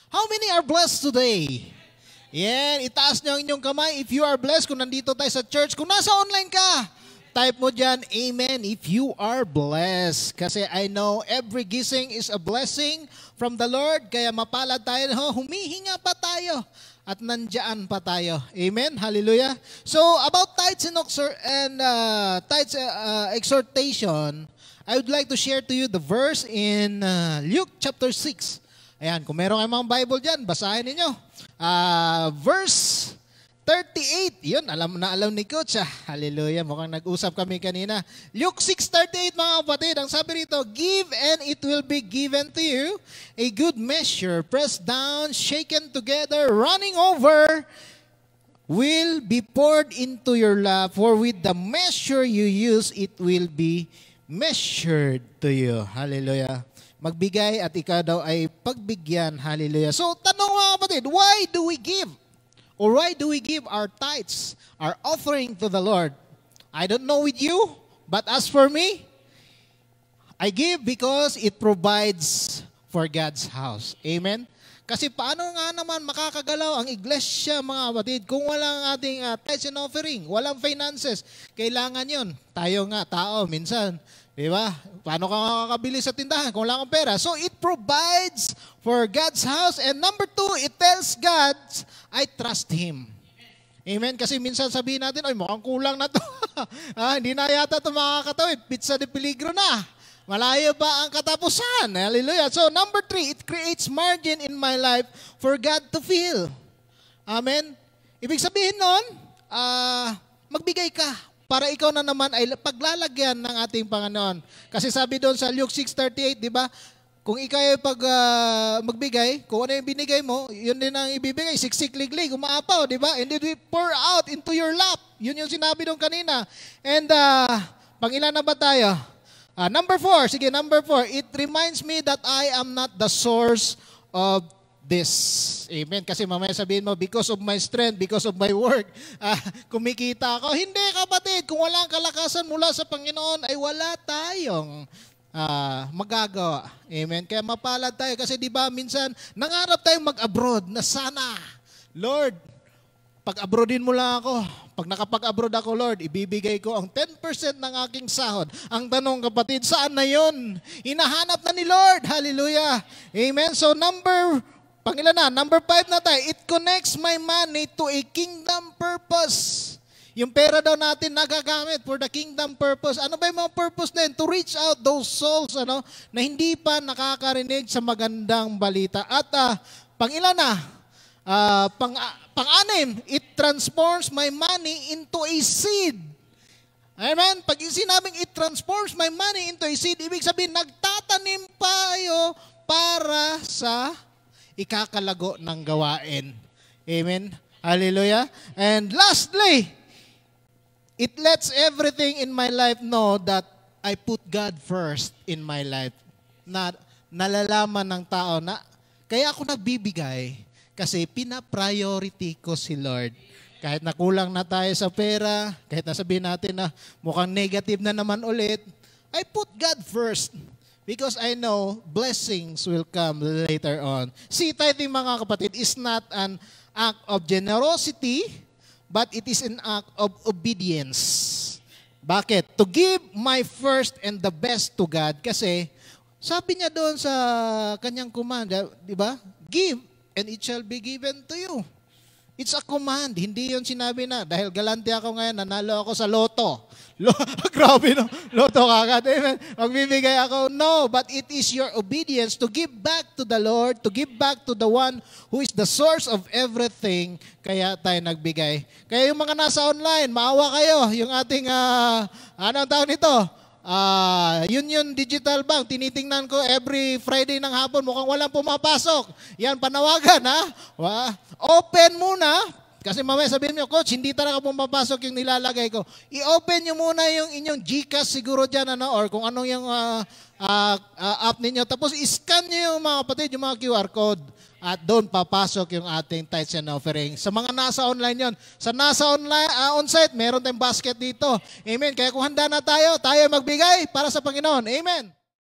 How many are blessed today? Yan, itaas niyo ang inyong kamay if you are blessed. Kung nandito tayo sa church, kung nasa online ka, type mo dyan, Amen, if you are blessed. Kasi I know every gising is a blessing from the Lord. Kaya mapalad tayo, humihinga pa tayo at nandiyan pa tayo. Amen, hallelujah. So about tithes and exhortation, I would like to share to you the verse in Luke chapter 6. Ayan, kung meron kayong mga Bible dyan, basahin ninyo. Verse 38, yun, alam ni Coach. Hallelujah, mukhang nag-usap kami kanina. Luke 6:38, mga kapatid, ang sabi rito, give and it will be given to you, a good measure, pressed down, shaken together, running over, will be poured into your lap, for with the measure you use, it will be measured to you. Hallelujah. Magbigay at ikaw daw ay pagbigyan. Hallelujah. So, tanong mga kapatid, why do we give? Or why do we give our tithes, our offering to the Lord? I don't know with you, but as for me, I give because it provides for God's house. Amen? Kasi paano nga naman makakagalaw ang iglesia, mga kapatid, kung walang ating tithes and offering, walang finances. Kailangan yun. Tayo nga, tao, minsan, di ba? Paano ka makakabili sa tindahan kung wala kang pera? So it provides for God's house. And number 2, it tells God, I trust Him. Amen? Kasi minsan sabihin natin, ay mukhang kulang na to. Hindi na yata ito makakatawid. Pizza de peligro na. Malayo ba ang katapusan? Hallelujah. So number 3, it creates margin in my life for God to fill. Amen? Ibig sabihin nun, magbigay ka para ikaw na naman ay paglalagyan ng ating Panginoon. Kasi sabi doon sa Luke 6:38, di ba? Kung ikaw ay magbigay, kung ano yung binigay mo, yun din ang ibibigay. Siksik-liglig, umaapaw, di ba? And it will pour out into your lap. Yun yung sinabi doon kanina. And pangilan na ba tayo? Number 4, sige, number 4. It reminds me that I am not the source of this. Amen. Kasi mamaya sabihin mo, because of my strength, because of my work, kumikita ako. Hindi, kapatid. Kung walang kalakasan mula sa Panginoon, ay wala tayong magagawa. Amen. Kaya mapalad tayo. Kasi di ba minsan, nangarap tayong mag-abroad na sana, Lord, pag-abroadin mo lang ako. Pag nakapag-abroad ako, Lord, ibibigay ko ang 10% ng aking sahod. Ang tanong, kapatid, saan na yun? Hinahanap na ni Lord. Hallelujah. Amen. So pangilan na, number 5 na tayo. It connects my money to a kingdom purpose. Yung pera daw natin nagagamit for the kingdom purpose. Ano ba yung mga purpose na yun? To reach out those souls na hindi pa nakakarinig sa magandang balita. At pangilan na, pang-anim, it transforms my money into a seed. Amen? Pag sinabing it transforms my money into a seed, ibig sabihin, nagtatanim tayo para sa ikakalago ng gawain. Amen? Hallelujah? And lastly, it lets everything in my life know that I put God first in my life. Nalalaman ng tao na kaya ako nagbibigay kasi pina-priority ko si Lord. Kahit nakulang na tayo sa pera, kahit nasabihin natin na mukhang negative na naman ulit, I put God first. Because I know blessings will come later on. See, tithing, mga kapatid, is not an act of generosity, but it is an act of obedience. Bakit? To give my first and the best to God. Kasi, sabi niya doon sa kanyang command, di ba? Give, and it shall be given to you. It's a command. Hindi yun sinabi na, dahil galante ako ngayon, nanalo ako sa loto. Grabe, no? Loto kagad. Amen. Magbibigay ako. No, but it is your obedience to give back to the Lord, to give back to the one who is the source of everything. Kaya tayo nagbigay. Kaya yung mga nasa online, maawa kayo. Yung ating, anong tawag nito? Union Digital Bank, tinitingnan ko every Friday ng hapon, mukhang walang pumapasok. Yan, panawagan, ha? Open muna, kasi mamaya sabihin mo, Coach, hindi talaga pumapasok yung nilalagay ko. I-open nyo muna yung inyong GCash siguro dyan, or kung anong yung app ninyo. Tapos, i-scan nyo yung mga kapatid, yung mga QR code. At doon papasok yung ating tithes and offering. Sa mga nasa online yon. Sa nasa online, on-site, meron tayong basket dito. Amen. Kaya kung handa na tayo magbigay para sa Panginoon. Amen.